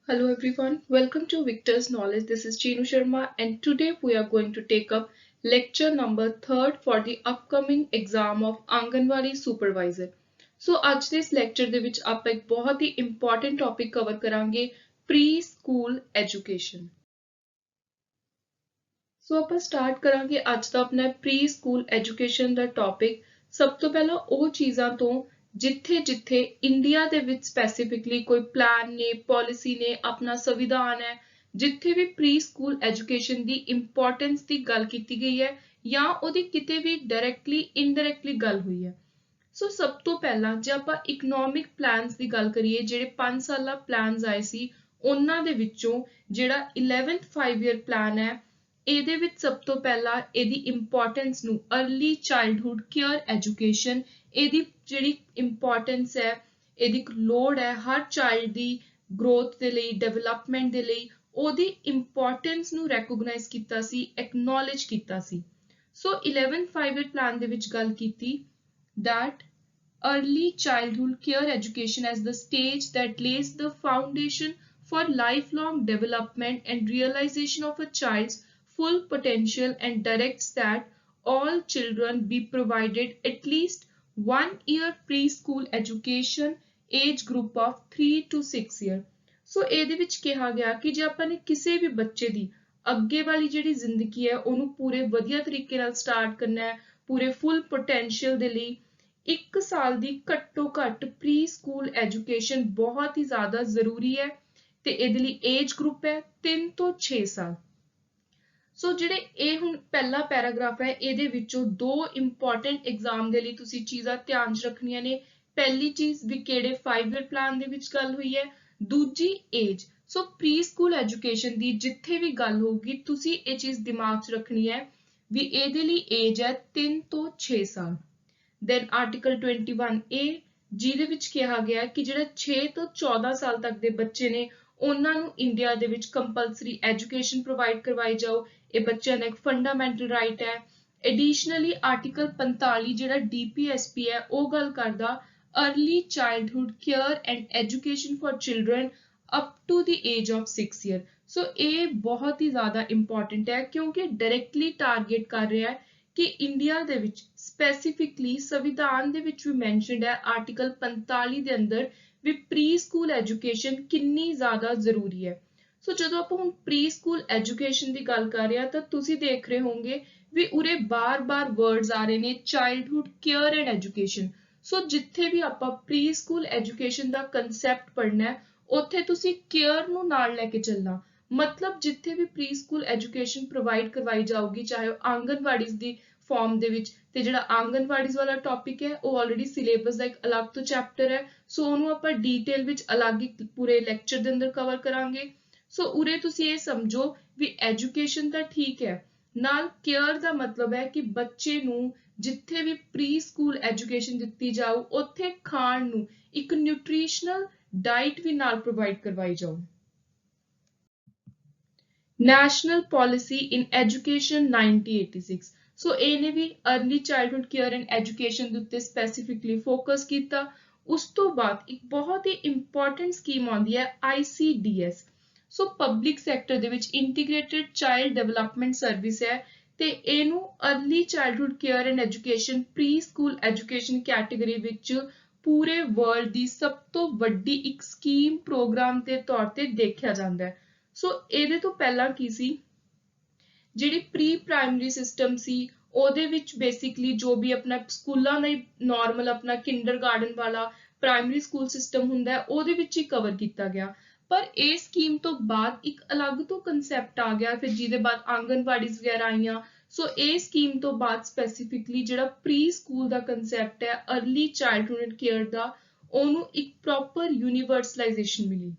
Hello everyone, welcome to Victor's Knowledge. This is Chinu Sharma and today we are going to take up lecture number 3rd for the upcoming exam of Anganwadi Supervisor. So ਅੱਜ ਦੇ ਇਸ lecture ਦੇ ਵਿੱਚ ਆਪਾਂ ਇੱਕ ਬਹੁਤ ਹੀ important topic cover ਕਰਾਂਗੇ pre school education. ਸੋ ਆਪਾਂ ਸਟਾਰਟ ਕਰਾਂਗੇ ਅੱਜ ਦਾ ਆਪਣਾ ਪ੍ਰੀ ਸਕੂਲ ਐਜੂਕੇਸ਼ਨ ਦਾ ਟੌਪਿਕ। ਸਭ ਤੋਂ ਪਹਿਲਾਂ ਉਹ ਚੀਜ਼ਾਂ ਤੋਂ ਜਿੱਥੇ ਇੰਡੀਆ ਦੇ ਵਿੱਚ ਸਪੈਸੀਫਿਕਲੀ ਕੋਈ ਪਲਾਨ ਨੇ ਪਾਲਿਸੀ ਨੇ ਆਪਣਾ ਸੰਵਿਧਾਨ ਹੈ ਜਿੱਥੇ ਵੀ ਪ੍ਰੀ ਸਕੂਲ ਐਜੂਕੇਸ਼ਨ ਦੀ ਇੰਪੋਰਟੈਂਸ ਦੀ ਗੱਲ ਕੀਤੀ ਗਈ ਹੈ ਜਾਂ ਉਹਦੀ ਕਿਤੇ ਵੀ ਡਾਇਰੈਕਟਲੀ ਇਨਡਾਇਰੈਕਟਲੀ ਗੱਲ ਹੋਈ ਹੈ। ਸੋ ਸਭ ਤੋਂ ਪਹਿਲਾਂ ਜੇ ਆਪਾਂ ਇਕਨੋਮਿਕ ਪਲਾਨਸ ਦੀ ਗੱਲ ਕਰੀਏ ਜਿਹੜੇ 5 ਸਾਲਾ ਪਲਾਨਸ ਆਏ ਸੀ ਉਹਨਾਂ ਦੇ ਵਿੱਚੋਂ ਜਿਹੜਾ 11th 5 year ਪਲਾਨ ਹੈ ਇਹਦੇ ਵਿੱਚ ਸਭ ਤੋਂ ਪਹਿਲਾਂ ਇਹਦੀ ਇੰਪੋਰਟੈਂਸ ਨੂੰ अर्ਲੀ ਚਾਈਲਡਹੁੱਡ ਕੇਅਰ ਐਜੂਕੇਸ਼ਨ ਇਹਦੀ ਜਿਹੜੀ ਇੰਪੋਰਟੈਂਸ ਹੈ ਇਹਦੀ ਲੋੜ ਹੈ ਹਰ ਚਾਈਲਡ ਦੀ ਗਰੋਥ ਦੇ ਲਈ ਡਿਵੈਲਪਮੈਂਟ ਦੇ ਲਈ ਉਹਦੀ ਇੰਪੋਰਟੈਂਸ ਨੂੰ ਰੈਕਗਨਾਈਜ਼ ਕੀਤਾ ਸੀ ਐਕਨੋਲੇਜ ਕੀਤਾ ਸੀ। ਸੋ 11th 5 year ਪਲਾਨ ਦੇ ਵਿੱਚ ਗੱਲ ਕੀਤੀ that early childhood care education as the stage that lays the foundation for lifelong development and realization of a child's full potential and directs that all children be provided at least 1 year preschool education age group of 3 to 6 year। ਸੋ ਇਹਦੇ ਵਿੱਚ ਕਿਹਾ ਗਿਆ ਕਿ ਜੇ ਆਪਾਂ ਨੇ ਕਿਸੇ ਵੀ ਬੱਚੇ ਦੀ ਅੱਗੇ ਵਾਲੀ ਜਿਹੜੀ ਜ਼ਿੰਦਗੀ ਹੈ ਉਹਨੂੰ ਪੂਰੇ ਵਧੀਆ ਤਰੀਕੇ ਨਾਲ ਸਟਾਰਟ ਕਰਨਾ ਹੈ ਪੂਰੇ ਫੁੱਲ ਪੋਟੈਂਸ਼ੀਅਲ ਦੇ ਲਈ 1 ਸਾਲ ਦੀ ਘੱਟੋ ਘੱਟ ਪ੍ਰੀ ਸਕੂਲ ਐਜੂਕੇਸ਼ਨ ਬਹੁਤ ਹੀ ਜ਼ਿਆਦਾ ਜ਼ਰੂਰੀ ਹੈ ਤੇ ਇਹਦੇ ਲਈ ਏਜ ਗਰੁੱਪ ਹੈ 3 ਤੋਂ 6 ਸਾਲ। ਸੋ ਜਿਹੜੇ ਇਹ ਹੁਣ ਪਹਿਲਾ ਪੈਰਾਗ੍ਰਾਫ ਹੈ ਇਹਦੇ ਵਿੱਚੋਂ ਦੋ ਇੰਪੋਰਟੈਂਟ ਐਗਜ਼ਾਮ ਦੇ ਲਈ ਤੁਸੀਂ ਚੀਜ਼ਾਂ ਧਿਆਨ 'ਚ ਰੱਖਣੀਆਂ ਨੇ। ਪਹਿਲੀ ਚੀਜ਼ ਵੀ ਕਿਹੜੇ 5 year ਪਲਾਨ ਦੇ ਵਿੱਚ ਗੱਲ ਹੋਈ ਹੈ, ਦੂਜੀ ਏਜ। ਸੋ ਪ੍ਰੀ ਸਕੂਲ ਐਜੂਕੇਸ਼ਨ ਦੀ ਜਿੱਥੇ ਵੀ ਗੱਲ ਹੋਊਗੀ ਤੁਸੀਂ ਇਹ ਚੀਜ਼ ਦਿਮਾਗ 'ਚ ਰੱਖਣੀ ਹੈ ਵੀ ਇਹਦੇ ਲਈ ਏਜ ਹੈ 3 ਤੋਂ 6 ਸਾਲ। ਦੈਨ ਆਰਟੀਕਲ 21A ਜਿਹਦੇ ਵਿੱਚ ਕਿਹਾ ਗਿਆ ਕਿ ਜਿਹੜਾ 6 ਤੋਂ 14 ਸਾਲ ਤੱਕ ਦੇ ਬੱਚੇ ਨੇ ਉਹਨਾਂ ਨੂੰ ਇੰਡੀਆ ਦੇ ਵਿੱਚ ਕੰਪਲਸਰੀ ਐਜੂਕੇਸ਼ਨ ਪ੍ਰੋਵਾਈਡ ਕਰਵਾਈ ਜਾਓ। ਇਹ ਬੱਚਿਆਂ ਦਾ ਇੱਕ ਫੰਡਾਮੈਂਟਲ ਰਾਈਟ ਹੈ। ਐਡੀਸ਼ਨਲੀ ਆਰਟੀਕਲ 45 ਜਿਹੜਾ DPSP ਹੈ ਉਹ ਗੱਲ ਕਰਦਾ early childhood care and education for children up to the age of 6 year। So ਇਹ ਬਹੁਤ ਹੀ ਜ਼ਿਆਦਾ ਇੰਪੋਰਟੈਂਟ ਹੈ ਕਿਉਂਕਿ ਡਾਇਰੈਕਟਲੀ ਟਾਰਗੇਟ ਕਰ ਰਿਹਾ ਹੈ ਕਿ ਇੰਡੀਆ ਦੇ ਵਿੱਚ ਸਪੈਸੀਫਿਕਲੀ ਸੰਵਿਧਾਨ ਦੇ ਵਿੱਚ ਵੀ ਮੈਂਸ਼ਨਡ ਹੈ ਆਰਟੀਕਲ 45 ਦੇ ਅੰਦਰ ਵੀ ਪ੍ਰੀ ਸਕੂਲ ਐਜੂਕੇਸ਼ਨ ਕਿੰਨੀ ਜ਼ਿਆਦਾ ਜ਼ਰੂਰੀ ਹੈ। ਸੋ ਜਦੋਂ ਆਪਾਂ ਹੁਣ ਪ੍ਰੀ ਸਕੂਲ ਐਜੂਕੇਸ਼ਨ ਦੀ ਗੱਲ ਕਰ ਰਹੇ ਹਾਂ ਤਾਂ ਤੁਸੀਂ ਦੇਖ ਰਹੇ ਹੋਵੋਗੇ ਵੀ ਉਰੇ ਬਾਰ-ਬਾਰ ਵਰਡਸ ਆ ਰਹੇ ਨੇ ਚਾਈਲਡਹੁੱਡ ਕੇਅਰ ਐਂਡ ਐਜੂਕੇਸ਼ਨ। ਸੋ ਜਿੱਥੇ ਵੀ ਆਪਾਂ ਪ੍ਰੀ ਸਕੂਲ ਐਜੂਕੇਸ਼ਨ ਦਾ ਕਨਸੈਪਟ ਪੜ੍ਹਨਾ ਹੈ ਉੱਥੇ ਤੁਸੀਂ ਕੇਅਰ ਨੂੰ ਨਾਲ ਲੈ ਕੇ ਚੱਲਣਾ। ਮਤਲਬ ਜਿੱਥੇ ਵੀ ਪ੍ਰੀ ਸਕੂਲ ਐਜੂਕੇਸ਼ਨ ਪ੍ਰੋਵਾਈਡ ਕਰਵਾਈ ਜਾਊਗੀ ਚਾਹੇ ਉਹ ਆਂਗਨਵਾੜੀਜ਼ ਦੀ ਫਾਰਮ ਦੇ ਵਿੱਚ ਤੇ ਜਿਹੜਾ ਆਂਗਨਵਾੜੀਜ਼ ਵਾਲਾ ਟੌਪਿਕ ਹੈ ਉਹ ਆਲਰੇਡੀ ਸਿਲੇਬਸ ਦਾ ਇੱਕ ਅਲੱਗ ਤੋਂ ਚੈਪਟਰ ਹੈ ਸੋ ਉਹਨੂੰ ਆਪਾਂ ਡੀਟੇਲ ਵਿੱਚ ਅਲੱਗ ਹੀ ਪੂਰੇ ਲੈਕਚਰ ਦੇ ਅੰਦਰ ਕਵਰ ਕਰਾਂਗੇ। ਸੋ ਉਰੇ ਤੁਸੀਂ ਇਹ ਸਮਝੋ ਵੀ ਐਜੂਕੇਸ਼ਨ ਤਾਂ ਠੀਕ ਹੈ ਨਾਲ ਕੇਅਰ ਦਾ ਮਤਲਬ ਹੈ ਕਿ ਬੱਚੇ ਨੂੰ ਜਿੱਥੇ ਵੀ ਪ੍ਰੀ ਸਕੂਲ ਐਜੂਕੇਸ਼ਨ ਦਿੱਤੀ ਜਾਊ ਉੱਥੇ ਖਾਣ ਨੂੰ ਇੱਕ ਨਿਊਟ੍ਰੀਸ਼ਨਲ ਡਾਈਟ ਵੀ ਨਾਲ ਪ੍ਰੋਵਾਈਡ ਕਰਵਾਈ ਜਾਊ। National policy in education 1986। So ਇਹਨੇ ਵੀ early childhood care and education ਦੇ ਉੱਤੇ ਸਪੈਸੀਫਿਕਲੀ ਫੋਕਸ ਕੀਤਾ। ਉਸ ਤੋਂ ਬਾਅਦ ਇੱਕ ਬਹੁਤ ਹੀ ਇੰਪੋਰਟੈਂਟ ਸਕੀਮ ਆਉਂਦੀ ਹੈ ICDS। ਸੋ ਪਬਲਿਕ ਸੈਕਟਰ ਦੇ ਵਿੱਚ ਇੰਟੀਗ੍ਰੇਟਿਡ ਚਾਈਲਡ ਡਿਵੈਲਪਮੈਂਟ ਸਰਵਿਸ ਹੈ ਤੇ ਇਹਨੂੰ early childhood care and education pre school education category ਵਿੱਚ ਪੂਰੇ ਵਰਲਡ ਦੀ ਸਭ ਤੋਂ ਵੱਡੀ ਇੱਕ ਸਕੀਮ ਪ੍ਰੋਗਰਾਮ ਦੇ ਤੌਰ ਤੇ ਦੇਖਿਆ ਜਾਂਦਾ ਹੈ। ਸੋ ਇਹਦੇ ਤੋਂ ਪਹਿਲਾਂ ਕੀ ਸੀ ਜਿਹੜੀ ਪ੍ਰੀ ਪ੍ਰਾਇਮਰੀ ਸਿਸਟਮ ਸੀ ਉਹਦੇ ਵਿੱਚ ਬੇਸਿਕਲੀ ਜੋ ਵੀ ਆਪਣਾ ਸਕੂਲਾਂ ਦਾ ਨਾਰਮਲ ਆਪਣਾ ਕਿੰਡਰਗਾਰਟਨ ਵਾਲਾ ਪ੍ਰਾਇਮਰੀ ਸਕੂਲ ਸਿਸਟਮ ਹੁੰਦਾ ਹੈ ਉਹਦੇ ਵਿੱਚ ਹੀ ਕਵਰ ਕੀਤਾ ਗਿਆ। ਪਰ ਇਹ ਸਕੀਮ ਤੋਂ ਬਾਅਦ ਇੱਕ ਅਲੱਗ ਤੋਂ ਕਨਸੈਪਟ ਆ ਗਿਆ ਫਿਰ ਜਿਹਦੇ ਬਾਅਦ ਆਂਗਨਵਾੜੀਜ਼ ਵਗੈਰਾ ਆਈਆਂ। ਸੋ ਇਹ ਸਕੀਮ ਤੋਂ ਬਾਅਦ ਸਪੈਸੀਫਿਕਲੀ ਜਿਹੜਾ ਪ੍ਰੀ ਸਕੂਲ ਦਾ ਕਨਸੈਪਟ ਹੈ अर्ਲੀ ਚਾਈਲਡਹੁੱਡ ਕੇਅਰ ਦਾ ਉਹਨੂੰ ਇੱਕ ਪ੍ਰੋਪਰ ਯੂਨੀਵਰਸਲਾਈਜੇਸ਼ਨ ਮਿਲੀ।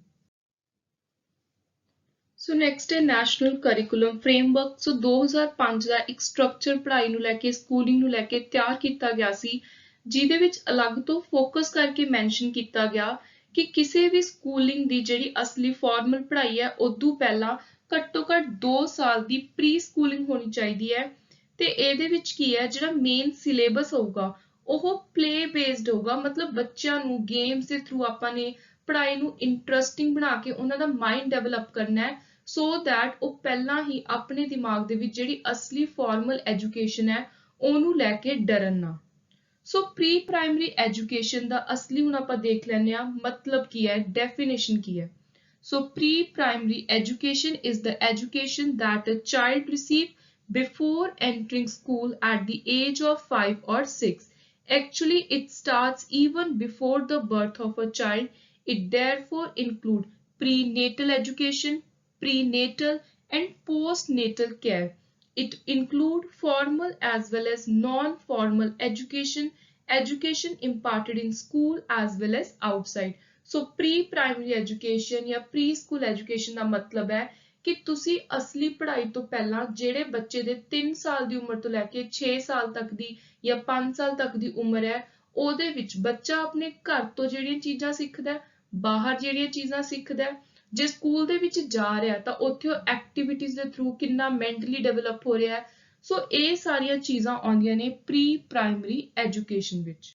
ਸੋ ਨੈਕਸਟ ਹੈ ਨੈਸ਼ਨਲ ਕਰਿਕੂਲਮ ਫਰੇਮਵਰਕ। ਸੋ 2005 ਦਾ ਇੱਕ ਸਟਰਕਚਰ ਪੜ੍ਹਾਈ ਨੂੰ ਲੈ ਕੇ ਸਕੂਲਿੰਗ ਨੂੰ ਲੈ ਕੇ ਤਿਆਰ ਕੀਤਾ ਗਿਆ ਸੀ ਜਿਹਦੇ ਵਿੱਚ ਅਲੱਗ ਤੋਂ ਫੋਕਸ ਕਰਕੇ ਮੈਂਸ਼ਨ ਕੀਤਾ ਗਿਆ ਕਿ ਕਿਸੇ ਵੀ ਸਕੂਲਿੰਗ ਦੀ ਜਿਹੜੀ ਅਸਲੀ ਫਾਰਮਲ ਪੜ੍ਹਾਈ ਹੈ ਉਦੋਂ ਪਹਿਲਾਂ ਘੱਟੋ ਘੱਟ 2 ਸਾਲ ਦੀ ਪ੍ਰੀ ਸਕੂਲਿੰਗ ਹੋਣੀ ਚਾਹੀਦੀ ਹੈ ਤੇ ਇਹਦੇ ਵਿੱਚ ਕੀ ਹੈ ਜਿਹੜਾ ਮੇਨ ਸਿਲੇਬਸ ਹੋਊਗਾ ਉਹ ਪਲੇ ਬੇਸਡ ਹੋਊਗਾ। ਮਤਲਬ ਬੱਚਿਆਂ ਨੂੰ ਗੇਮਸ ਦੇ ਥਰੂ ਆਪਾਂ ਨੇ ਪੜ੍ਹਾਈ ਨੂੰ ਇੰਟਰਸਟਿੰਗ ਬਣਾ ਕੇ ਉਹਨਾਂ ਦਾ ਮਾਈਂਡ ਡਿਵੈਲਪ ਕਰਨਾ ਹੈ so that ਉਹ ਪਹਿਲਾਂ ਹੀ ਆਪਣੇ ਦਿਮਾਗ ਦੇ ਵਿੱਚ ਜਿਹੜੀ ਅਸਲੀ ਫਾਰਮਲ ਐਜੂਕੇਸ਼ਨ ਹੈ ਉਹਨੂੰ ਲੈ ਕੇ ਡਰਨ ਨਾ। ਸੋ ਪ੍ਰੀ ਪ੍ਰਾਇਮਰੀ ਐਜੂਕੇਸ਼ਨ ਦਾ ਅਸਲੀ ਹੁਣ ਆਪਾਂ ਦੇਖ ਲੈਂਦੇ ਹਾਂ ਮਤਲਬ ਕੀ ਹੈ, ਡੈਫੀਨੇਸ਼ਨ ਕੀ ਹੈ। So pre-primary education is the education that a child receives before entering school at the age of 5 or 6. Actually, it starts even before the birth of a child. It therefore includes prenatal education, prenatal and postnatal care. It includes formal as well as non-formal education, education imparted in school as well as outside. So pre primary education ਜਾਂ pre school education ਦਾ ਮਤਲਬ ਹੈ ਕਿ ਤੁਸੀਂ ਅਸਲੀ ਪੜ੍ਹਾਈ ਤੋਂ ਪਹਿਲਾਂ ਜਿਹੜੇ ਬੱਚੇ ਦੇ 3 ਸਾਲ ਦੀ ਉਮਰ ਤੋਂ ਲੈ ਕੇ 6 ਸਾਲ ਤੱਕ ਦੀ ਜਾਂ 5 ਸਾਲ ਤੱਕ ਦੀ ਉਮਰ ਹੈ ਉਹਦੇ ਵਿੱਚ ਬੱਚਾ ਆਪਣੇ ਘਰ ਤੋਂ ਜਿਹੜੀਆਂ ਚੀਜ਼ਾਂ ਸਿੱਖਦਾ ਹੈ, ਬਾਹਰ ਜਿਹੜੀਆਂ ਚੀਜ਼ਾਂ ਸਿੱਖਦਾ ਹੈ, ਜੇ ਸਕੂਲ ਦੇ ਵਿੱਚ ਜਾ ਰਿਹਾ ਤਾਂ ਉੱਥੇ ਉਹ ਐਕਟੀਵਿਟੀਜ਼ ਦੇ ਥਰੂ ਕਿੰਨਾ ਮੈਂਟਲੀ ਡਿਵੈਲਪ ਹੋ ਰਿਹਾ ਹੈ। ਸੋ ਇਹ ਸਾਰੀਆਂ ਚੀਜ਼ਾਂ ਆਉਂਦੀਆਂ ਨੇ ਪ੍ਰੀ ਪ੍ਰਾਇਮਰੀ ਐਜੂਕੇਸ਼ਨ ਵਿੱਚ।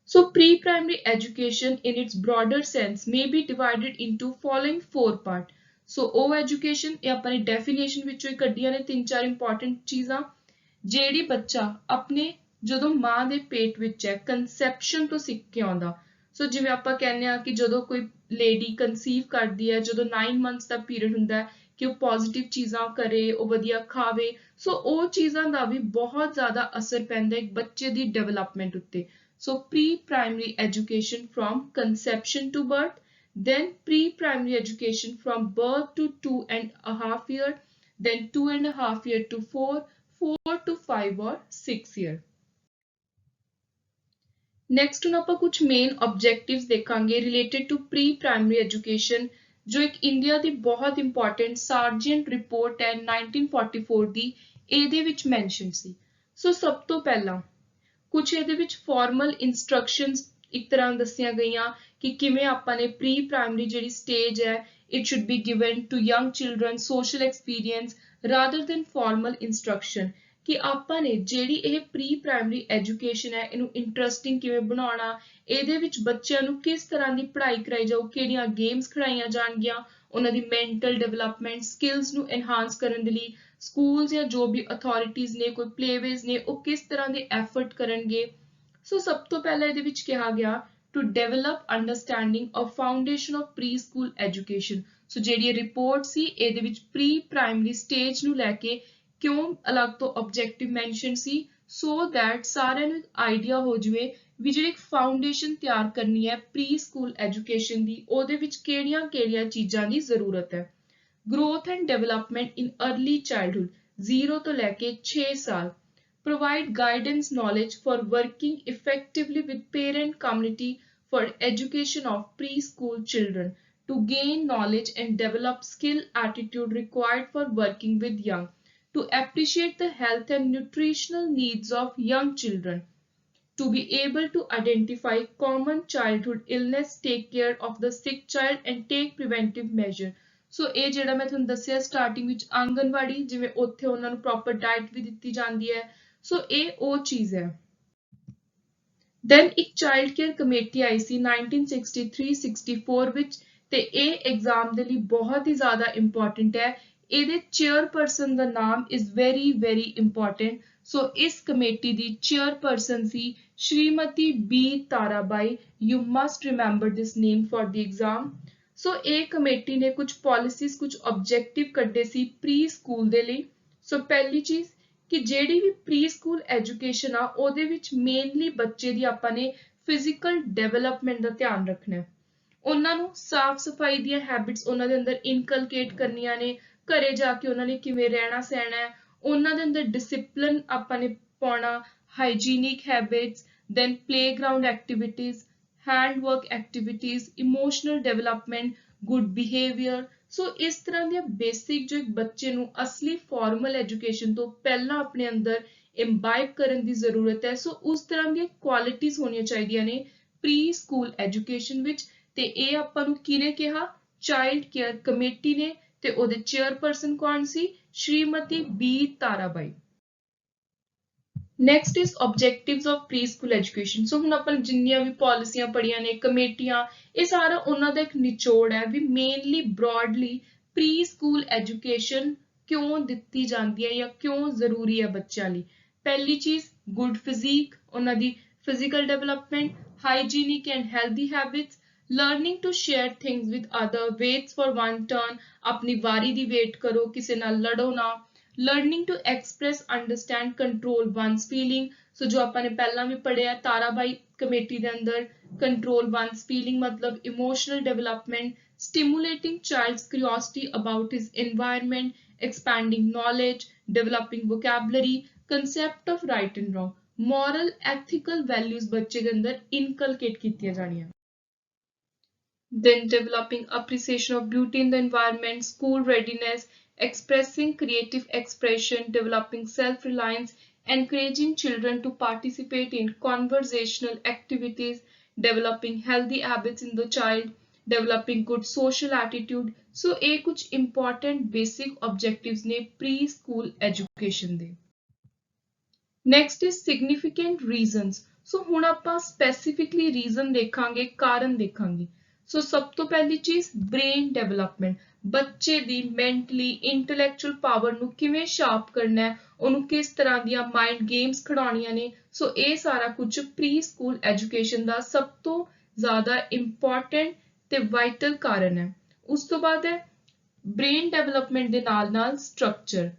So pre-primary education in its broader sense may be divided into following 4 parts. So ਉਹ education ਇਹ ਆਪਾਂ ਨੇ definition ਵਿੱਚੋਂ ਹੀ ਕੱਢੀਆਂ ਨੇ 3-4 important ਚੀਜ਼ਾਂ। ਜਿਹੜੀ ਬੱਚਾ ਆਪਣੇ ਜਦੋਂ ਮਾਂ ਦੇ ਪੇਟ ਵਿੱਚ ਹੈ conception ਤੋਂ ਸਿੱਖ ਕੇ ਆਉਂਦਾ। ਸੋ ਜਿਵੇਂ ਆਪਾਂ ਕਹਿੰਦੇ ਆ ਕਿ ਜਦੋਂ ਕੋਈ ਲੇਡੀ ਕਨਸੀਵ ਕਰਦੀ ਹੈ, ਜਦੋਂ 9 months ਦਾ ਪੀਰੀਅਡ ਹੁੰਦਾ ਹੈ ਕਿ ਉਹ ਪੋਜ਼ਿਟਿਵ ਚੀਜ਼ਾਂ ਕਰੇ, ਉਹ ਵਧੀਆ ਖਾਵੇ। ਸੋ ਉਹ ਚੀਜ਼ਾਂ ਦਾ ਵੀ ਬਹੁਤ ਜ਼ਿਆਦਾ ਅਸਰ ਪੈਂਦਾ ਇੱਕ ਬੱਚੇ ਦੀ ਡਿਵੈਲਪਮੈਂਟ ਉੱਤੇ। So pre-primary education from conception to birth, then pre-primary education from birth to 2.5 years, then 2.5 years to 4, 4 to 5 or 6 years. Next ਹੁਣ ਆਪਾਂ ਕੁਝ main objectives ਦੇਖਾਂਗੇ related to pre-primary education ਜੋ ਇੱਕ ਇੰਡੀਆ ਦੀ ਬਹੁਤ important Sargent report ਹੈ 1944 ਦੀ, ਇਹਦੇ ਵਿੱਚ mention ਸੀ। ਸੋ ਸਭ ਤੋਂ ਪਹਿਲਾਂ ਕੁਝ ਇਹਦੇ ਵਿੱਚ ਫਾਰਮਲ ਇਨਸਟਰਕਸ਼ਨਸ ਇੱਕ ਤਰ੍ਹਾਂ ਦੱਸੀਆਂ ਗਈਆਂ ਕਿ ਕਿਵੇਂ ਆਪਾਂ ਨੇ ਪ੍ਰੀ ਪ੍ਰਾਇਮਰੀ ਜਿਹੜੀ ਸਟੇਜ ਹੈ it should be given to young children social experience rather than formal instruction ਕਿ ਆਪਾਂ ਨੇ ਜਿਹੜੀ ਇਹ ਪ੍ਰੀ ਪ੍ਰਾਇਮਰੀ ਐਜੂਕੇਸ਼ਨ ਹੈ ਇਹਨੂੰ ਇੰਟਰਸਟਿੰਗ ਕਿਵੇਂ ਬਣਾਉਣਾ, ਇਹਦੇ ਵਿੱਚ ਬੱਚਿਆਂ ਨੂੰ ਕਿਸ ਤਰ੍ਹਾਂ ਦੀ ਪੜ੍ਹਾਈ ਕਰਾਈ ਜਾਊ, ਕਿਹੜੀਆਂ ਗੇਮਸ ਖਿਡਾਈਆਂ ਜਾਣਗੀਆਂ, ਉਹਨਾਂ ਦੀ ਮੈਂਟਲ ਡਿਵੈਲਪਮੈਂਟ ਸਕਿੱਲਸ ਨੂੰ ਐਨਹਾਂਸ ਕਰਨ ਦੇ ਲਈ ਸਕੂਲਸ ਜਾਂ ਜੋ ਵੀ ਅਥਾਰਟੀਜ਼ ਨੇ, ਕੋਈ ਪਲੇਵੇਜ਼ ਨੇ, ਉਹ ਕਿਸ ਤਰ੍ਹਾਂ ਦੇ ਐਫਰਟ ਕਰਨਗੇ। ਸੋ ਸਭ ਤੋਂ ਪਹਿਲਾਂ ਇਹਦੇ ਵਿੱਚ ਕਿਹਾ ਗਿਆ to develop understanding of foundation of pre school education. So ਜਿਹੜੀ ਰਿਪੋਰਟ ਸੀ ਇਹਦੇ ਵਿੱਚ ਪ੍ਰੀ ਪ੍ਰਾਇਮਰੀ ਸਟੇਜ ਨੂੰ ਲੈ ਕੇ ਕਿਉਂ ਅਲੱਗ ਤੋਂ objective mention C so that ਸਾਰਿਆਂ ਨੂੰ ਆਈਡੀਆ ਹੋ ਜਾਵੇ ਵੀ ਜਿਹੜੀ ਇੱਕ ਫਾਊਂਡੇਸ਼ਨ ਤਿਆਰ ਕਰਨੀ ਹੈ ਪ੍ਰੀ ਸਕੂਲ ਐਜੂਕੇਸ਼ਨ ਦੀ ਉਹਦੇ ਵਿੱਚ ਕਿਹੜੀਆਂ-ਕਿਹੜੀਆਂ ਚੀਜ਼ਾਂ ਦੀ ਜ਼ਰੂਰਤ ਹੈ। Growth and development in early childhood 0 ਤੋਂ ਲੈ ਕੇ 6 ਸਾਲ provide guidance knowledge for working effectively with parent community for education of preschool children to gain knowledge and develop skill attitude required for working with young to appreciate the health and nutritional needs of young children to be able to identify common childhood illness, take care of the sick child and take preventive measure। ਸੋ ਇਹ ਜਿਹੜਾ ਮੈਂ ਤੁਹਾਨੂੰ ਦੱਸਿਆ starting ਵਿੱਚ ਆਂਗਨਵਾੜੀ ਜਿਵੇਂ ਉੱਥੇ ਉਹਨਾਂ ਨੂੰ ਪ੍ਰੋਪਰ ਡਾਈਟ ਵੀ ਦਿੱਤੀ ਜਾਂਦੀ ਹੈ। ਸੋ ਇਹ ਉਹ ਚੀਜ਼ ਹੈ। ਦੈਨ ਇੱਕ ਚਾਈਲਡ ਕੇਅਰ ਕਮੇਟੀ ਆਈ ਸੀ 1963-64 ਵਿੱਚ ਤੇ ਇਹ ਐਗਜ਼ਾਮ ਦੇ ਲਈ ਬਹੁਤ ਹੀ ਜ਼ਿਆਦਾ ਇੰਪੋਰਟੈਂਟ ਹੈ। ਇਹਦੇ ਚੇਅਰਪਰਸਨ ਦਾ ਨਾਮ is very very important. So ਇਸ ਕਮੇਟੀ ਦੀ ਚੇਅਰਪਰਸਨ ਸੀ Shrimati B Tarabai. You must remember this name for the exam. So ਇਹ ਕਮੇਟੀ ਨੇ ਕੁਝ ਪਾਲਿਸੀਜ਼ ਕੁਝ ਆਬਜੈਕਟਿਵ ਕੱਢੇ ਸੀ ਪ੍ਰੀ ਸਕੂਲ ਦੇ ਲਈ। ਸੋ ਪਹਿਲੀ ਚੀਜ਼ ਕਿ ਜਿਹੜੀ ਵੀ ਪ੍ਰੀ ਸਕੂਲ ਐਜੂਕੇਸ਼ਨ ਆ ਉਹਦੇ ਵਿੱਚ ਮੇਨਲੀ ਬੱਚੇ ਦੀ ਆਪਾਂ ਨੇ ਫਿਜ਼ੀਕਲ ਡਿਵੈਲਪਮੈਂਟ ਦਾ ਧਿਆਨ ਰੱਖਣਾ ਹੈ। ਉਹਨਾਂ ਨੂੰ ਸਾਫ਼ ਸਫਾਈ ਦੀਆਂ ਹੈਬਿਟਸ ਉਹਨਾਂ ਦੇ ਅੰਦਰ ਇਨਕਲਕੇਟ ਕਰਨੀਆਂ ਨੇ, ਘਰੇ ਜਾ ਕੇ ਉਹਨਾਂ ਨੇ ਕਿਵੇਂ ਰਹਿਣਾ ਸਹਿਣਾ ਹੈ, ਉਹਨਾਂ ਦੇ ਅੰਦਰ ਡਿਸਿਪਲਿਨ ਆਪਾਂ ਨੇ ਪਾਉਣਾ, hygienic habits, then playground activities, hand work activities, emotional development, good behaviour. So इस तरह ਦੀਆਂ ਬੇਸਿਕ ਜੋ ਇੱਕ ਬੱਚੇ ਨੂੰ ਅਸਲੀ ਫਾਰਮਲ ਐਜੂਕੇਸ਼ਨ ਤੋਂ ਪਹਿਲਾਂ ਆਪਣੇ ਅੰਦਰ ਇੰਬਾਈਬ ਕਰਨ ਦੀ ਜ਼ਰੂਰਤ ਹੈ। ਸੋ ਉਸ ਤਰ੍ਹਾਂ ਦੀਆਂ ਕੁਆਲਿਟੀਜ਼ ਹੋਣੀਆਂ ਚਾਹੀਦੀਆਂ ਨੇ ਪ੍ਰੀ ਸਕੂਲ ਐਜੂਕੇਸ਼ਨ ਵਿੱਚ ਤੇ ਇਹ ਆਪਾਂ ਨੂੰ ਕਿਹਨੇ ਕਿਹਾ? ਚਾਈਲਡ ਕੇਅਰ ਕਮੇਟੀ ਨੇ ਤੇ ਉਹਦੇ ਚੇਅਰਪਰਸਨ ਕੌਣ ਸੀ? Shrimati B Tarabai. Next is objectives of pre school education. So ਹੁਣ ਆਪਾਂ ਜਿੰਨੀਆਂ ਵੀ ਪਾਲਿਸੀਆਂ ਪੜ੍ਹੀਆਂ ਨੇ, ਕਮੇਟੀਆਂ, ਇਹ ਸਾਰਾ ਉਹਨਾਂ ਦਾ ਇੱਕ ਨਿਚੋੜ ਹੈ ਵੀ ਮੇਨਲੀ ਬ੍ਰੌਡਲੀ ਪ੍ਰੀ ਸਕੂਲ ਐਜੂਕੇਸ਼ਨ ਕਿਉਂ ਦਿੱਤੀ ਜਾਂਦੀ ਹੈ ਜਾਂ ਕਿਉਂ ਜ਼ਰੂਰੀ ਹੈ ਬੱਚਿਆਂ ਲਈ। ਪਹਿਲੀ ਚੀਜ਼ ਗੁੱਡ ਫਿਜ਼ੀਕ, ਉਹਨਾਂ ਦੀ physical development, hygienic and healthy habits, learning to share things with other, waits for one turn, ਆਪਣੀ ਵਾਰੀ ਦੀ ਵੇਟ ਕਰੋ, ਕਿਸੇ ਨਾਲ ਲੜੋ ਨਾ। Learning to express, understand, control one's feeling. So ਜੋ ਆਪਾਂ ਨੇ ਪਹਿਲਾਂ ਵੀ ਪੜ੍ਹਿਆ ਤਾਰਾਬਾਈ ਕਮੇਟੀ ਦੇ ਅੰਦਰ, ਕੰਟਰੋਲ ਵਨਸ ਫੀਲਿੰਗ ਮਤਲਬ emotional development, stimulating child's curiosity about his environment, expanding knowledge, developing vocabulary, concept of right and wrong, moral ethical values ਬੱਚੇ ਦੇ ਅੰਦਰ inculcate ਕੀਤੀਆਂ ਜਾਣੀਆਂ। Then developing appreciation of beauty in the environment, school readiness, expressing creative expression, developing self-reliance, encouraging children to participate in conversational activities, developing healthy habits in the child, developing good social attitude. So ਇਹ ਕੁਝ important basic objectives ਨੇ pre-school education ਦੇ। Next is significant reasons. So ਹੁਣ ਆਪਾਂ specifically reason ਦੇਖਾਂਗੇ, ਕਾਰਨ ਦੇਖਾਂਗੇ। ਸੋ ਸਭ ਤੋਂ ਪਹਿਲੀ ਚੀਜ਼ ਬ੍ਰੇਨ ਡਿਵੈਲਪਮੈਂਟ, ਬੱਚੇ ਦੀ ਮੈਂਟਲੀ ਇੰਟੈਲੈਕਚੁਅਲ ਪਾਵਰ ਨੂੰ ਕਿਵੇਂ ਸ਼ਾਰਪ ਕਰਨਾ ਹੈ, ਉਹਨੂੰ ਕਿਸ ਤਰ੍ਹਾਂ ਦੀਆਂ ਮਾਈਂਡ ਗੇਮਸ ਖਿਡਾਉਣੀਆਂ ਨੇ। ਸੋ ਇਹ ਸਾਰਾ ਕੁਝ ਪ੍ਰੀ ਸਕੂਲ ਐਜੂਕੇਸ਼ਨ ਦਾ ਸਭ ਤੋਂ ਜ਼ਿਆਦਾ ਇੰਪੋਰਟੈਂਟ ਤੇ ਵਾਈਟਲ ਕਾਰਨ ਹੈ। ਉਸ ਤੋਂ ਬਾਅਦ ਹੈ ਬ੍ਰੇਨ ਡਿਵੈਲਪਮੈਂਟ ਦੇ ਨਾਲ ਨਾਲ structure.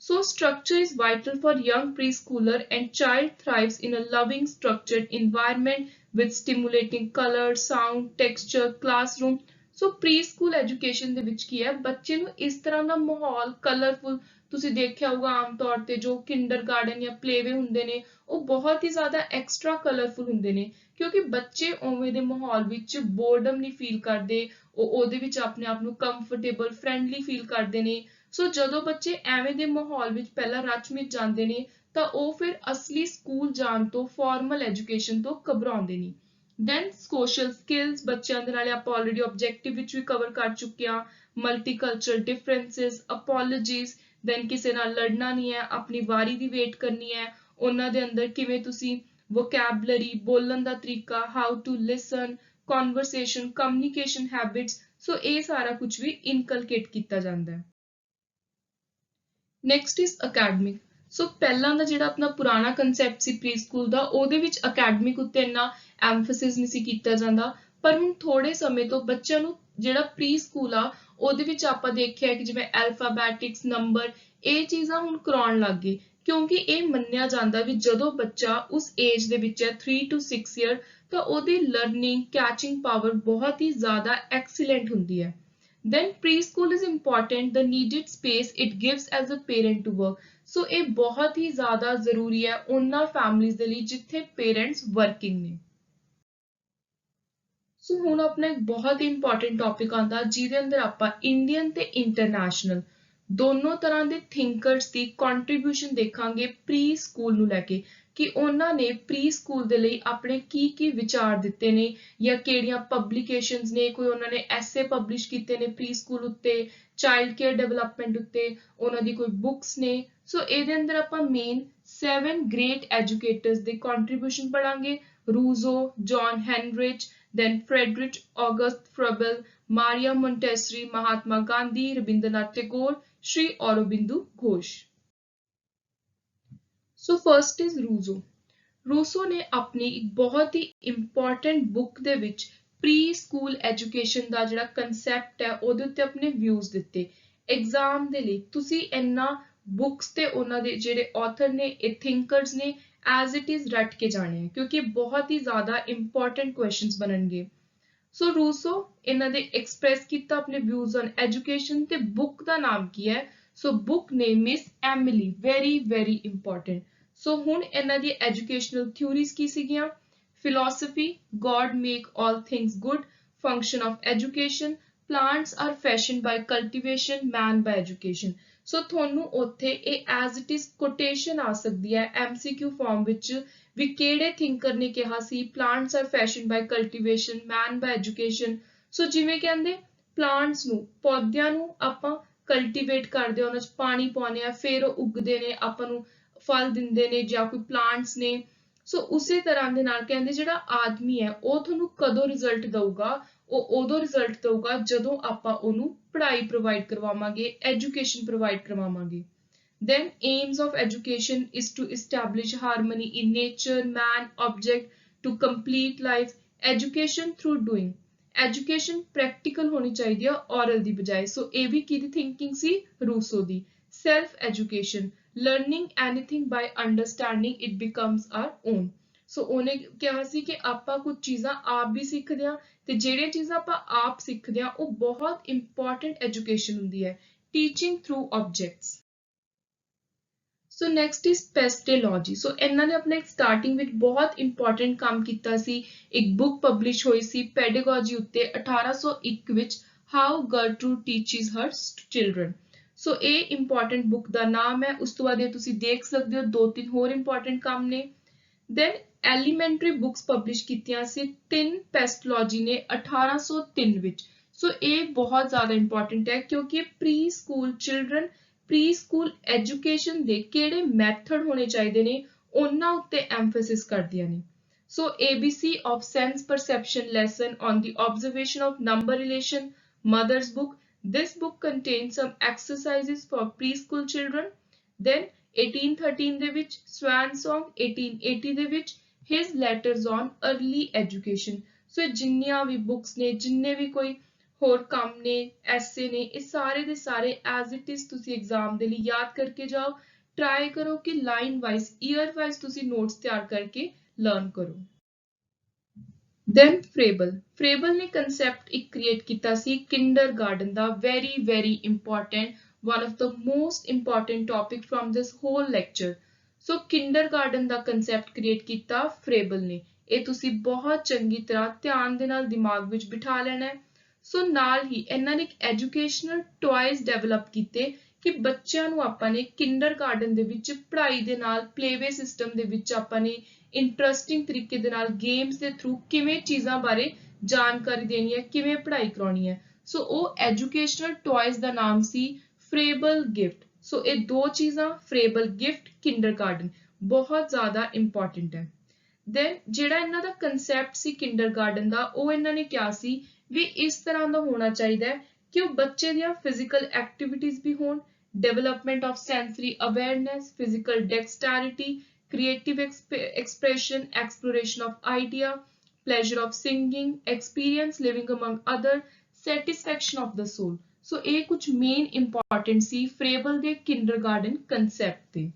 So structure is vital for young preschooler, and child thrives in a loving structured environment with stimulating color, sound, texture, classroom. So preschool education ਦੇ ਵਿੱਚ ਕੀ ਹੈ, ਬੱਚੇ ਨੂੰ ਇਸ ਤਰ੍ਹਾਂ ਦਾ ਮਾਹੌਲ ਕਲਰਫੁਲ, ਤੁਸੀਂ ਦੇਖਿਆ ਹੋਊਗਾ ਆਮ ਤੌਰ ਤੇ ਜੋ ਕਿੰਡਰਗਾਰਟਨ ਜਾਂ ਪਲੇਵੇ ਹੁੰਦੇ ਨੇ ਉਹ ਬਹੁਤ ਹੀ ਜ਼ਿਆਦਾ ਐਕਸਟਰਾ ਕਲਰਫੁਲ ਹੁੰਦੇ ਨੇ, ਕਿਉਂਕਿ ਬੱਚੇ ਉਵੇਂ ਦੇ ਮਾਹੌਲ ਵਿੱਚ ਬੋਰਡਮ ਨਹੀਂ ਫੀਲ ਕਰਦੇ, ਉਹ ਉਹਦੇ ਵਿੱਚ ਆਪਣੇ ਆਪ ਨੂੰ ਕੰਫਰਟੇਬਲ ਫਰੈਂਡਲੀ ਫੀਲ ਕਰਦੇ ਨੇ। ਸੋ ਜਦੋਂ ਬੱਚੇ ਐਵੇਂ ਦੇ ਮਾਹੌਲ ਵਿੱਚ ਪਹਿਲਾਂ ਰਚ ਮਿਚ ਜਾਂਦੇ ਨੇ ਤਾਂ ਉਹ ਫਿਰ ਅਸਲੀ ਸਕੂਲ ਜਾਣ ਤੋਂ, ਫਾਰਮਲ ਐਜੂਕੇਸ਼ਨ ਤੋਂ ਘਬਰਾਉਂਦੇ ਨਹੀਂ। ਦੈਨ ਸੋਸ਼ਲ ਸਕਿੱਲਸ, ਬੱਚਿਆਂ ਦੇ ਨਾਲੇ ਆਪਾਂ ਆਲਰੇਡੀ ਆਬਜੈਕਟਿਵ ਵਿੱਚ ਵੀ ਕਵਰ ਕਰ ਚੁੱਕੇ ਹਾਂ, ਮਲਟੀਕਲਚਰਲ ਡਿਫਰੈਂਸਿਸ, ਅਪੋਲੋਜੀਜ਼, ਦੈਨ ਕਿਸੇ ਨਾਲ ਲੜਨਾ ਨਹੀਂ ਹੈ, ਆਪਣੀ ਵਾਰੀ ਦੀ ਵੇਟ ਕਰਨੀ ਹੈ, ਉਹਨਾਂ ਦੇ ਅੰਦਰ ਕਿਵੇਂ ਤੁਸੀਂ ਵੋਕੈਬਲਰੀ, ਬੋਲਣ ਦਾ ਤਰੀਕਾ, how to listen, conversation, communication habits, so ਇਹ ਸਾਰਾ ਕੁਝ ਵੀ ਇਨਕਲਕੇਟ ਕੀਤਾ ਜਾਂਦਾ ਹੈ। Next is academic. ਸੋ ਪਹਿਲਾਂ ਦਾ ਜਿਹੜਾ ਆਪਣਾ ਪੁਰਾਣਾ ਕਨਸੈਪਟ ਸੀ ਪ੍ਰੀ ਸਕੂਲ ਦਾ, ਉਹਦੇ ਵਿੱਚ ਅਕੈਡਮਿਕ ਉੱਤੇ ਇੰਨਾ ਐਮਫੈਸਿਸ ਨਹੀਂ ਸੀ ਕੀਤਾ ਜਾਂਦਾ, ਪਰ ਹੁਣ ਥੋੜੇ ਸਮੇਂ ਤੋਂ ਬੱਚਿਆਂ ਨੂੰ ਜਿਹੜਾ ਪ੍ਰੀ ਸਕੂਲ ਆ ਉਹਦੇ ਵਿੱਚ ਆਪਾਂ ਦੇਖਿਆ ਕਿ ਜਿਵੇਂ ਐਲਫਾਬੈਟਿਕਸ, ਨੰਬਰ, ਇਹ ਚੀਜ਼ਾਂ ਹੁਣ ਕਰਾਉਣ ਲੱਗ ਗਏ, ਕਿਉਂਕਿ ਇਹ ਮੰਨਿਆ ਜਾਂਦਾ ਵੀ ਜਦੋਂ ਬੱਚਾ ਉਸ ਏਜ ਦੇ ਵਿੱਚ ਹੈ 3 to 6 ਈਅਰ, ਤਾਂ ਉਹਦੀ ਲਰਨਿੰਗ ਕੈਚਿੰਗ ਪਾਵਰ ਬਹੁਤ ਹੀ ਜ਼ਿਆਦਾ ਐਕਸੀਲੈਂਟ ਹੁੰਦੀ ਹੈ। Then preschool is important, the needed space it gives as a parent to work. So ਇਹ ਬਹੁਤ ਹੀ ਜ਼ਿਆਦਾ ਜ਼ਰੂਰੀ ਹੈ ਉਹਨਾਂ ਫੈਮਲੀਜ਼ ਦੇ ਲਈ ਜਿੱਥੇ ਪੇਰੈਂਟਸ ਵਰਕਿੰਗ ਨੇ। ਸੋ ਹੁਣ ਆਪਣਾ ਇੱਕ ਬਹੁਤ ਹੀ ਇੰਪੋਰਟੈਂਟ ਟੌਪਿਕ ਆਉਂਦਾ ਜਿਹਦੇ ਅੰਦਰ ਆਪਾਂ ਇੰਡੀਅਨ ਤੇ ਇੰਟਰਨੈਸ਼ਨਲ ਦੋਨੋਂ ਤਰ੍ਹਾਂ ਦੇ ਥਿੰਕਰਸ ਦੀ ਕੰਟਰੀਬਿਊਸ਼ਨ ਦੇਖਾਂਗੇ ਪ੍ਰੀ ਸਕੂਲ ਨੂੰ ਲੈ ਕੇ, ਕਿ ਉਹਨਾਂ ਨੇ ਪ੍ਰੀ ਸਕੂਲ ਦੇ ਲਈ ਆਪਣੇ ਕੀ ਕੀ ਵਿਚਾਰ ਦਿੱਤੇ ਨੇ ਜਾਂ ਕਿਹੜੀਆਂ ਪਬਲੀਕੇਸ਼ਨਸ ਨੇ, ਕੋਈ ਉਹਨਾਂ ਨੇ ਐਸੇ ਪਬਲਿਸ਼ ਕੀਤੇ ਨੇ ਪ੍ਰੀ ਸਕੂਲ ਉੱਤੇ, ਚਾਈਲਡ ਕੇਅਰ ਡਿਵੈਲਪਮੈਂਟ ਉੱਤੇ, ਉਹਨਾਂ ਦੀ ਕੋਈ ਬੁੱਕਸ ਨੇ। ਸੋ ਇਹਦੇ ਅੰਦਰ ਆਪਾਂ ਮੇਨ 7 ਗ੍ਰੇਟ ਐਜੂਕੇਟਰਸ ਦੇ ਕੰਟਰੀਬਿਊਸ਼ਨ ਪੜਾਂਗੇ, Rousseau, John Heinrich, then Friedrich August Froebel, Maria Montessori, Mahatma Gandhi, Rabindranath Tagore, Sri Aurobindo Ghosh. So first is Rousseau. Rousseau ਨੇ ਆਪਣੀ ਇੱਕ ਬਹੁਤ ਹੀ ਇੰਪੋਰਟੈਂਟ ਬੁੱਕ ਦੇ ਵਿੱਚ ਪ੍ਰੀ ਸਕੂਲ ਐਜੂਕੇਸ਼ਨ ਦਾ ਜਿਹੜਾ ਕਨਸੈਪਟ ਹੈ ਉਹਦੇ ਉੱਤੇ ਆਪਣੇ ਵਿਊਜ਼ ਦਿੱਤੇ। ਐਗਜ਼ਾਮ ਦੇ ਲਈ ਤੁਸੀਂ ਇਹਨਾਂ ਬੁੱਕਸ ਤੇ ਉਹਨਾਂ ਦੇ ਜਿਹੜੇ ਆਥਰ ਨੇ, ਇਹ ਥਿੰਕਰਸ ਨੇ, ਐਜ਼ ਇਟ ਇਜ਼ ਰੱਟ ਕੇ ਜਾਣੇ ਹੈ, ਕਿਉਂਕਿ ਬਹੁਤ ਹੀ ਜ਼ਿਆਦਾ ਇੰਪੋਰਟੈਂਟ ਕੁਐਸਚਨਸ ਬਣਨਗੇ। ਸੋ ਰੂਸੋ ਇਹਨਾਂ ਦੇ ਐਕਸਪ੍ਰੈਸ ਕੀਤਾ ਆਪਣੇ ਵਿਊਜ਼ ਔਨ ਐਜੂਕੇਸ਼ਨ, ਤੇ ਬੁੱਕ ਦਾ ਨਾਮ ਕੀ ਹੈ? So book name is Emile, very very important. So ਹੁਣ ਇਹਨਾਂ ਦੀ ਐਜੂਕੇਸ਼ਨਲ ਥਿਊਰੀਜ਼ ਕੀ ਸੀਗੀਆਂ? Philosophy, God make all things good, function of education, plants are fashioned by cultivation, man by education. So ਤੁਹਾਨੂੰ ਉੱਥੇ ਇਹ ਐਜ਼ ਇਟ ਇਜ਼ ਕੋਟੇਸ਼ਨ ਆ ਸਕਦੀ ਹੈ MCQ ਫਾਰਮ ਵਿੱਚ ਵੀ ਕਿਹੜੇ ਥਿੰਕਰ ਨੇ ਕਿਹਾ ਸੀ plants are fashioned by cultivation, man by education. ਸੋ ਜਿਵੇਂ ਕਹਿੰਦੇ ਪਲਾਂਟਸ ਨੂੰ, ਪੌਦਿਆਂ ਨੂੰ ਆਪਾਂ ਕਲਟੀਵੇਟ ਕਰਦੇ ਹਾਂ, ਉਹਨਾਂ 'ਚ ਪਾਣੀ ਪਾਉਂਦੇ ਹਾਂ, ਫਿਰ ਉਹ ਉੱਗਦੇ ਨੇ, ਆਪਾਂ ਨੂੰ ਫਲ ਦਿੰਦੇ ਨੇ ਜਾਂ ਕੋਈ ਪਲਾਂਟਸ ਨੇ। ਸੋ ਉਸੇ ਤਰ੍ਹਾਂ ਦੇ ਨਾਲ ਕਹਿੰਦੇ ਜਿਹੜਾ ਆਦਮੀ ਹੈ ਉਹ ਤੁਹਾਨੂੰ ਕਦੋਂ ਰਿਜ਼ਲਟ ਦਊਗਾ, ਉਹ ਉਦੋਂ ਰਿਜ਼ਲਟ ਦਊਗਾ ਜਦੋਂ ਆਪਾਂ ਉਹਨੂੰ ਪੜ੍ਹਾਈ ਪ੍ਰੋਵਾਈਡ ਕਰਵਾਵਾਂਗੇ, ਐਜੂਕੇਸ਼ਨ ਪ੍ਰੋਵਾਈਡ ਕਰਵਾਵਾਂਗੇ। Then aims of education is to establish harmony in nature, man, object, to complete life, education through doing। Education practical ਹੋਣੀ ਚਾਹੀਦੀ ਹੈ oral ਦੀ ਬਜਾਏ। ਸੋ ਇਹ ਵੀ ਕਿਹਦੀ thinking C, Rousseau the. Self education, learning anything by understanding it becomes our own। ਸੋ ਉਹਨੇ ਕਿਹਾ ਸੀ ਕਿ ਆਪਾਂ ਕੁਝ ਚੀਜ਼ਾਂ ਆਪ ਵੀ ਸਿੱਖਦੇ ਹਾਂ ਤੇ ਜਿਹੜੀਆਂ ਚੀਜ਼ਾਂ ਆਪਾਂ ਆਪ ਸਿੱਖਦੇ ਹਾਂ ਉਹ ਬਹੁਤ ਇੰਪੋਰਟੈਂਟ ਐਜੂਕੇਸ਼ਨ ਹੁੰਦੀ ਹੈ। Teaching through objects। So next is Pestalozzi. So ਇਹਨਾਂ ਨੇ ਆਪਣੇ ਸਟਾਰਟਿੰਗ ਵਿੱਚ ਬਹੁਤ ਇੰਪੋਰਟੈਂਟ ਕੰਮ ਕੀਤਾ ਸੀ। ਇੱਕ ਬੁੱਕ ਪਬਲਿਸ਼ ਹੋਈ ਸੀ ਪੈਡਾਗੋਜੀ ਉੱਤੇ 1801 ਵਿੱਚ, ਹਾਊ ਗਰਟਰੂਡ ਟੀਚਿਸ ਹਰ ਚਿਲਡਰਨ। ਸੋ ਇਹ ਇੰਪੋਰਟੈਂਟ ਬੁੱਕ ਦਾ ਨਾਮ ਹੈ। ਉਸ ਤੋਂ ਬਾਅਦ ਇਹ ਤੁਸੀਂ ਦੇਖ ਸਕਦੇ ਹੋ ਦੋ ਤਿੰਨ ਹੋਰ ਇੰਪੋਰਟੈਂਟ ਕੰਮ ਨੇ। ਦੈਨ ਐਲੀਮੈਂਟਰੀ ਬੁੱਕਸ ਪਬਲਿਸ਼ ਕੀਤੀਆਂ ਸੀ ਤਿੰਨ ਪੈਸਟੋਲੋਜੀ ਨੇ 1803 ਵਿੱਚ। ਸੋ ਇਹ ਬਹੁਤ ਜ਼ਿਆਦਾ ਇੰਪੋਰਟੈਂਟ ਹੈ ਕਿਉਂਕਿ pre school children, pre school education ਦੇ ਕਿਹੜੇ ਮੈਥਡ ਹੋਣੇ ਚਾਹੀਦੇ ਨੇ ਉਹਨਾਂ ਉੱਤੇ ਐਮਫੈਸਿਸ ਕਰਦੀਆਂ ਨੇ। ਸੋ ABC of sense perception lesson on the observation of number relation, mother's book। This book contains some exercises for preschool children। Then 1813 ਦੇ ਵਿੱਚ ਸਵੈਨ Song, 1880 ਦੇ ਵਿੱਚ his letters on early education। ਸੋ ਜਿੰਨੀਆਂ ਵੀ ਬੁੱਕਸ ਨੇ, ਜਿੰਨੇ ਵੀ ਕੋਈ ਹੋਰ ਕੰਮ ਨੇ, ਐਸੇ ਨੇ, ਇਹ ਸਾਰੇ ਦੇ ਸਾਰੇ ਐਜ਼ ਇਟ ਇਜ਼ ਤੁਸੀਂ ਐਗਜ਼ਾਮ ਦੇ ਲਈ ਯਾਦ ਕਰਕੇ ਜਾਓ। ਟਰਾਈ ਕਰੋ ਕਿ ਲਾਈਨ ਵਾਈਜ਼, ਈਅਰ ਵਾਈਜ਼ ਤੁਸੀਂ ਨੋਟਸ ਤਿਆਰ ਕਰਕੇ ਲਰਨ ਕਰੋ। ਦੈਨ ਫਰੇਬਲ ਨੇ ਕਨਸੈਪਟ ਇੱਕ ਕ੍ਰੀਏਟ ਕੀਤਾ ਸੀ ਕਿੰਡਰਗਾਰਟਨ ਦਾ, very important, one of the most important topic from this whole lecture। So kindergarten the concept create ਕੀਤਾ ਫਰੇਬਲ ਨੇ। ਇਹ ਤੁਸੀਂ ਬਹੁਤ ਚੰਗੀ ਤਰ੍ਹਾਂ ਧਿਆਨ ਦੇ ਨਾਲ ਦਿਮਾਗ ਵਿੱਚ ਬਿਠਾ ਲੈਣਾ ਹੈ। ਸੋ ਨਾਲ ਹੀ ਇਹਨਾਂ ਨੇ ਇੱਕ ਐਜੂਕੇਸ਼ਨਲ ਟॉयਜ਼ ਡਿਵੈਲਪ ਕੀਤੇ ਕਿ ਬੱਚਿਆਂ ਨੂੰ ਆਪਾਂ ਨੇ ਕਿੰਡਰਗਾਰਟਨ ਦੇ ਵਿੱਚ ਪੜ੍ਹਾਈ ਦੇ ਨਾਲ ਪਲੇਵੇ ਸਿਸਟਮ ਦੇ ਵਿੱਚ ਆਪਾਂ ਨੇ ਇੰਟਰਸਟਿੰਗ ਤਰੀਕੇ ਦੇ ਨਾਲ ਗੇਮਸ ਦੇ ਥਰੂ ਕਿਵੇਂ ਚੀਜ਼ਾਂ ਬਾਰੇ ਜਾਣਕਾਰੀ ਦੇਣੀ ਹੈ, ਕਿਵੇਂ ਪੜ੍ਹਾਈ ਕਰਾਉਣੀ ਹੈ। ਸੋ ਉਹ ਐਜੂਕੇਸ਼ਨਲ ਟॉयਜ਼ ਦਾ ਨਾਮ ਸੀ ਫਰੇਬਲ ਗਿਫਟ। ਸੋ ਇਹ ਦੋ ਚੀਜ਼ਾਂ, ਫਰੇਬਲ ਗਿਫਟ, ਕਿੰਡਰਗਾਰਟਨ, ਬਹੁਤ ਜ਼ਿਆਦਾ ਇੰਪੋਰਟੈਂਟ ਹੈ। ਦੈਨ ਜਿਹੜਾ ਇਹਨਾਂ ਦਾ ਕਨਸੈਪਟ ਸੀ ਕਿੰਡਰਗਾਰਟਨ ਦਾ, ਉਹ ਇਹਨਾਂ ਨੇ ਕਿਹਾ ਸੀ ਵੀ ਇਸ ਤਰ੍ਹਾਂ ਦਾ ਹੋਣਾ ਚਾਹੀਦਾ ਹੈ ਕਿ ਉਹ ਬੱਚੇ ਦੀਆਂ ਫਿਜ਼ੀਕਲ ਐਕਟੀਵਿਟੀਜ਼ ਵੀ ਹੋਣ, development of sensory awareness, physical dexterity, creative expression, exploration of idea, pleasure of singing, experience living among other, satisfaction of the soul। ਸੋ ਇਹ ਕੁਝ ਮੇਨ ਇੰਪੋਰਟੈਂਟ ਸੀ ਫਰੇਬਲ ਦੇ ਕਿੰਡਰਗਾਰਟਨ ਕਨਸੈਪਟ ਦੇ।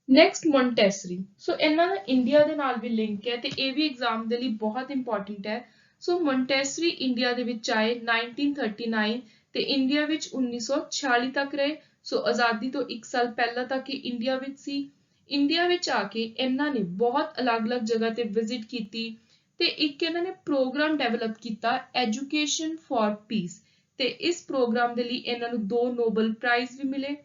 ਨੈਕਸਟ ਮੌਂਟੈਸਰੀ। ਸੋ ਇਹਨਾਂ ਦਾ ਇੰਡੀਆ ਦੇ ਨਾਲ ਵੀ ਲਿੰਕ ਹੈ ਤੇ ਇਹ ਵੀ ਐਗਜ਼ਾਮ ਦੇ ਲਈ ਬਹੁਤ ਇੰਪੋਰਟੈਂਟ ਹੈ। ਸੋ ਮੌਂਟੈਸਰੀ ਇੰਡੀਆ ਦੇ ਵਿੱਚ ਆਏ 1939 ਤੇ ਇੰਡੀਆ ਵਿੱਚ 1946 ਤੱਕ ਰਹੇ। ਸੋ ਆਜ਼ਾਦੀ ਤੋਂ 1 ਸਾਲ ਪਹਿਲਾਂ ਤੱਕ ਹੀ ਇੰਡੀਆ ਵਿੱਚ ਸੀ। ਇੰਡੀਆ ਵਿੱਚ ਆ ਕੇ ਇਹਨਾਂ ਨੇ ਬਹੁਤ ਅਲੱਗ-ਅਲੱਗ ਜਗ੍ਹਾ ਤੇ ਵਿਜ਼ਿਟ ਕੀਤੀ ਤੇ ਇੱਕ ਇਹਨਾਂ ਨੇ ਪ੍ਰੋਗਰਾਮ ਡਿਵੈਲਪ ਕੀਤਾ ਐਜੂਕੇਸ਼ਨ ਫॉर ਪੀਸ, ਤੇ ਇਸ ਪ੍ਰੋਗਰਾਮ ਦੇ ਲਈ ਇਹਨਾਂ ਨੂੰ 2 ਨੋਬਲ ਪ੍ਰਾਈਜ਼ ਵੀ ਮਿਲੇ।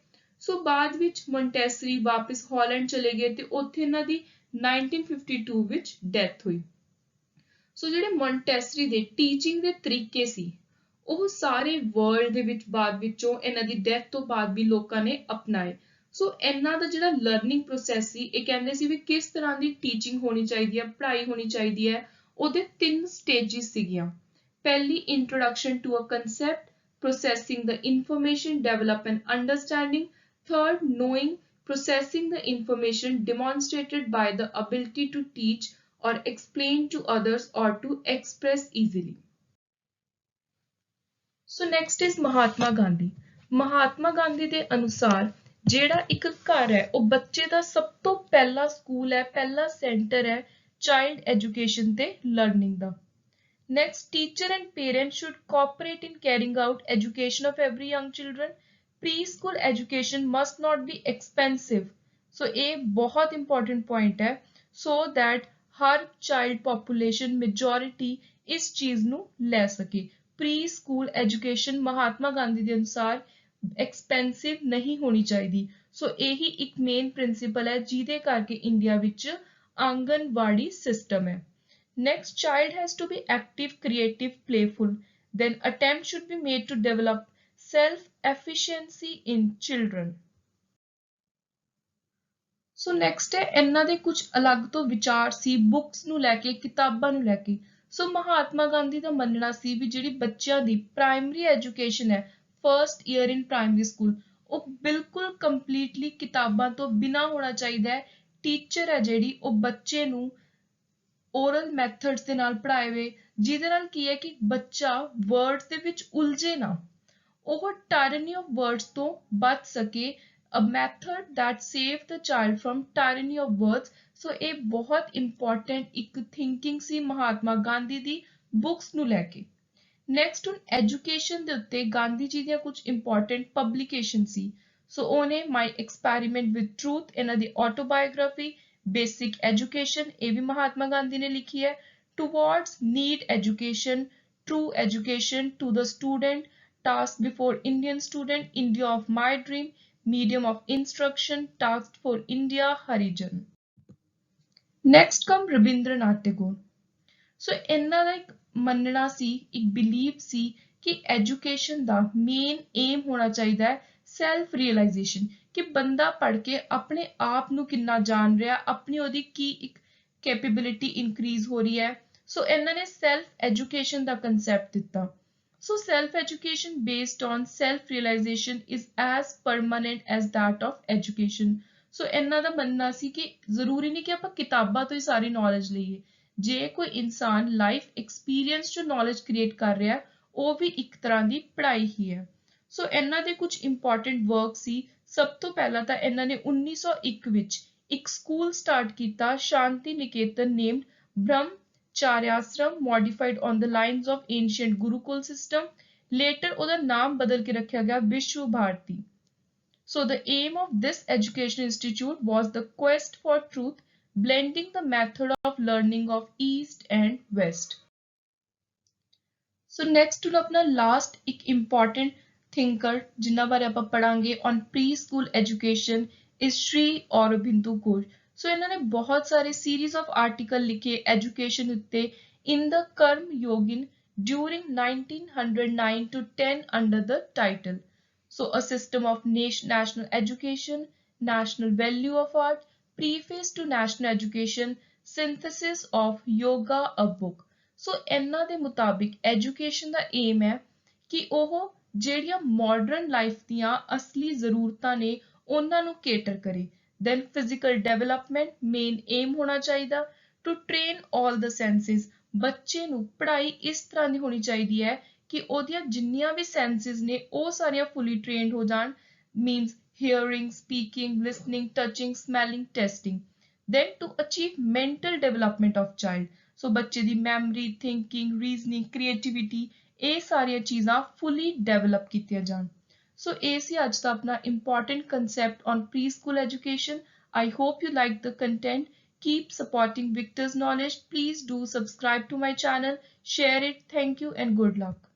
ਸੋ ਬਾਅਦ ਵਿੱਚ ਮੌਂਟੈਸਰੀ ਵਾਪਸ ਹਾਲੈਂਡ ਚਲੇ ਗਏ ਤੇ ਉੱਥੇ ਇਹਨਾਂ ਦੀ 1952 ਵਿੱਚ ਡੈਥ ਹੋਈ। ਸੋ ਜਿਹੜੇ ਮੌਂਟੈਸਰੀ ਦੇ ਟੀਚਿੰਗ ਦੇ ਤਰੀਕੇ ਸੀ ਉਹ ਸਾਰੇ ਵਰਲਡ ਦੇ ਵਿੱਚ ਬਾਅਦ ਵਿੱਚੋਂ ਇਹਨਾਂ ਦੀ ਡੈਥ ਤੋਂ ਬਾਅਦ ਵੀ ਲੋਕਾਂ ਨੇ ਅਪਣਾਏ। ਸੋ ਇਹਨਾਂ ਦਾ ਜਿਹੜਾ ਲਰਨਿੰਗ ਪ੍ਰੋਸੈਸ ਸੀ, ਇਹ ਕਹਿੰਦੇ ਸੀ ਵੀ ਕਿਸ ਤਰ੍ਹਾਂ ਦੀ ਟੀਚਿੰਗ ਹੋਣੀ ਚਾਹੀਦੀ ਹੈ, ਪੜ੍ਹਾਈ ਹੋਣੀ ਚਾਹੀਦੀ ਹੈ। ਉਹਦੇ 3 ਸਟੇਜਿਸ ਸੀਗੀਆਂ। ਪਹਿਲੀ introduction to a concept, processing the information, develop an understanding। Third, knowing, processing the information demonstrated by the ability to teach or explain to others or to express easily। So next is Mahatma Gandhi. Mahatma Gandhi ਦੇ ਅਨੁਸਾਰ ਜਿਹੜਾ ਇੱਕ ਘਰ ਹੈ ਉਹ ਬੱਚੇ ਦਾ ਸਭ ਤੋਂ ਪਹਿਲਾ ਸਕੂਲ ਹੈ, ਪਹਿਲਾ ਸੈਂਟਰ ਹੈ ਚਾਈਲਡ ਐਜੂਕੇਸ਼ਨ ਤੇ learning the. Next, teacher and parents should cooperate in carrying out education of every young children। Preschool education must not be expensive। So a बहुत important point है, so that her child population majority इस चीज ਨੂੰ ਲੈ ਸਕੇ। Preschool education Mahatma Gandhi ਦੇ ਅਨੁਸਾਰ expensive ਨਹੀਂ ਹੋਣੀ ਚਾਹੀਦੀ। ਸੋ ਇਹੀ ਇੱਕ ਮੇਨ ਪ੍ਰਿੰਸੀਪਲ ਹੈ ਜਿਹਦੇ ਕਰਕੇ ਇੰਡੀਆ ਵਿੱਚ ਆਂਗਨਵਾੜੀ ਸਿਸਟਮ ਹੈ। Next, child has to be active, creative, playful। Then attempt should be made to develop self-efficiency in children। So next ਹੈ ਇਹਨਾਂ ਦੇ ਕੁਝ ਅਲੱਗ ਤੋਂ ਵਿਚਾਰ ਸੀ ਬੁੱਕਸ ਨੂੰ ਲੈ ਕੇ, ਕਿਤਾਬਾਂ ਨੂੰ ਲੈ ਕੇ। ਸੋ ਮਹਾਤਮਾ ਗਾਂਧੀ ਦਾ ਮੰਨਣਾ ਸੀ ਵੀ ਜਿਹੜੀ ਬੱਚਿਆਂ ਦੀ ਪ੍ਰਾਇਮਰੀ ਐਜੂਕੇਸ਼ਨ ਹੈ, ਫਰਸਟ ਈਅਰ ਇਨ ਪ੍ਰਾਇਮਰੀ ਸਕੂਲ, ਉਹ ਬਿਲਕੁਲ ਕੰਪਲੀਟਲੀ ਕਿਤਾਬਾਂ ਤੋਂ ਬਿਨਾਂ ਹੋਣਾ ਚਾਹੀਦਾ ਹੈ। ਟੀਚਰ ਹੈ ਜਿਹੜੀ ਉਹ ਬੱਚੇ ਨੂੰ ਓਰਲ ਮੈਥਡਸ ਦੇ ਨਾਲ ਪੜ੍ਹਾਏ, ਜਿਹਦੇ ਨਾਲ ਕੀ ਹੈ ਕਿ ਬੱਚਾ ਵਰਡਸ ਦੇ ਵਿੱਚ ਉਲਝੇ ਨਾ, ਉਹ tyranny of words ਤੋਂ ਬਚ ਸਕੇ। A method that save the child from tyranny of words। ਸੋ ਇਹ ਬਹੁਤ ਇੰਪੋਰਟੈਂਟ ਇੱਕ ਥਿੰਕਿੰਗ ਸੀ ਮਹਾਤਮਾ ਗਾਂਧੀ ਦੀ ਬੁੱਕਸ ਨੂੰ ਲੈ ਕੇ। ਨੈਕਸਟ ਹੁਣ ਐਜੂਕੇਸ਼ਨ ਦੇ ਉੱਤੇ ਗਾਂਧੀ ਜੀ ਦੀਆਂ ਕੁਝ ਇੰਪੋਰਟੈਂਟ ਪਬਲੀਕੇਸ਼ਨ ਸੀ। ਸੋ ਉਹਨੇ ਮਾਈ ਐਕਸਪੈਰੀਮੈਂਟ ਵਿਦ ਟਰੂਥ, ਇਹਨਾਂ ਦੀ ਆਟੋਬਾਇਓਗ੍ਰਾਫੀ, ਬੇਸਿਕ ਐਜੂਕੇਸ਼ਨ, ਇਹ ਵੀ ਮਹਾਤਮਾ ਗਾਂਧੀ ਨੇ ਲਿਖੀ ਹੈ, towards need education, true education to the student, task before Indian student, India of my dream, medium of instruction, task for India, Harijan। Next come Rabindranath Tagore। ਸੋ ਇਹਨਾਂ ਦਾ ਇੱਕ ਮੰਨਣਾ ਸੀ, ਇੱਕ believe ਸੀ ਕਿ education ਦਾ main aim ਹੋਣਾ ਚਾਹੀਦਾ ਹੈ self realisation, ਕਿ ਬੰਦਾ ਪੜ੍ਹ ਕੇ ਆਪਣੇ ਆਪ ਨੂੰ ਕਿੰਨਾ ਜਾਣ ਰਿਹਾ, ਆਪਣੀ ਉਹਦੀ ਕੀ ਇੱਕ ਕੈਪੇਬਿਲਿਟੀ ਇਨਕਰੀਜ਼ ਹੋ ਰਹੀ ਹੈ। ਸੋ ਇਹਨਾਂ ਨੇ ਸੈਲਫ ਐਜੂਕੇਸ਼ਨ ਦਾ ਕੰਸੈਪਟ ਦਿੱਤਾ। So self education based on self realisation is as permanent as that of education। So ਇਹਨਾਂ ਦਾ ਮੰਨਣਾ ਸੀ ਕਿ ਜ਼ਰੂਰੀ ਨਹੀਂ ਕਿ ਆਪਾਂ ਕਿਤਾਬਾਂ ਤੋਂ ਹੀ ਸਾਰੀ ਨੌਲੇਜ ਲਈਏ, ਜੇ ਕੋਈ ਇਨਸਾਨ ਲਾਈਫ ਐਕਸਪੀਰੀਅੰਸ ਚੋਂ ਨੌਲੇਜ ਕ੍ਰੀਏਟ ਕਰ ਰਿਹਾ, ਉਹ ਵੀ ਇੱਕ ਤਰ੍ਹਾਂ ਦੀ ਪੜ੍ਹਾਈ ਹੀ ਹੈ। ਸੋ ਇਹਨਾਂ ਦੇ ਕੁਝ ਇੰਪੋਰਟੈਂਟ ਵਰਕ ਸੀ। ਸਭ ਤੋਂ ਪਹਿਲਾਂ ਤਾਂ ਇਹਨਾਂ ਨੇ 1901 ਵਿੱਚ ਇੱਕ ਸਕੂਲ ਸਟਾਰਟ ਕੀਤਾ, Shantiniketan, named Brahmacharyashram, modified on the lines of ancient gurukul system. Later ਉਹਦਾ ਨਾਮ ਬਦਲ ਕੇ ਰੱਖਿਆ ਗਿਆ ਵਿਸ਼ਵ ਭਾਰਤੀ। So the aim of this educational institute was the quest for truth, blending the method of learning of East and West। So next ਹੁਣ ਆਪਣਾ last ਇੱਕ important thinker ਜਿਨ੍ਹਾਂ ਬਾਰੇ ਆਪਾਂ ਪੜਾਂਗੇ on preschool education is Sri Aurobindo Ghosh। ਸੋ ਇਹਨਾਂ ਨੇ ਬਹੁਤ ਸਾਰੇ series of article ਲਿਖੇ education ਉੱਤੇ in the Karm Yogin during 1909 to 10 under the title So a system of national education, national value of art, preface to national education, synthesis of yoga, a book। ਸੋ ਇਹਨਾਂ ਦੇ ਮੁਤਾਬਿਕ education ਦਾ aim ਹੈ ਕਿ ਉਹ ਜਿਹੜੀਆਂ modern life ਦੀਆਂ ਅਸਲੀ ਜ਼ਰੂਰਤਾਂ ਨੇ ਉਹਨਾਂ ਨੂੰ ਕੇਟਰ ਕਰੇ। Then physical development main aim ਹੋਣਾ ਚਾਹੀਦਾ, ਟੂ ਟ੍ਰੇਨ ਆਲ ਦ ਸੈਂਸਿਸ। ਬੱਚੇ ਨੂੰ ਪੜ੍ਹਾਈ ਇਸ ਤਰ੍ਹਾਂ ਦੀ ਹੋਣੀ ਚਾਹੀਦੀ ਹੈ ਕਿ ਉਹਦੀਆਂ ਜਿੰਨੀਆਂ ਵੀ ਸੈਂਸਿਸ ਨੇ ਉਹ ਸਾਰੀਆਂ ਫੁੱਲੀ ਟ੍ਰੇਨਡ ਹੋ ਜਾਣ, means hearing, speaking, listening, touching, smelling, tasting। Then to achieve mental development of child। ਸੋ ਬੱਚੇ ਦੀ ਮੈਮਰੀ, ਥਿੰਕਿੰਗ, ਰੀਜ਼ਨਿੰਗ, ਕ੍ਰੀਏਟੀਵਿਟੀ, ਇਹ ਸਾਰੀਆਂ ਚੀਜ਼ਾਂ ਫੁੱਲੀ ਡਿਵੈਲਪ ਕੀਤੀਆਂ ਜਾਣ। ਸੋ ਇਹ ਸੀ ਅੱਜ ਦਾ ਆਪਣਾ important concept on pre school education. I hope you liked the content. Keep supporting Victor's Knowledge. Please do subscribe to my channel, share it. Thank you and good luck.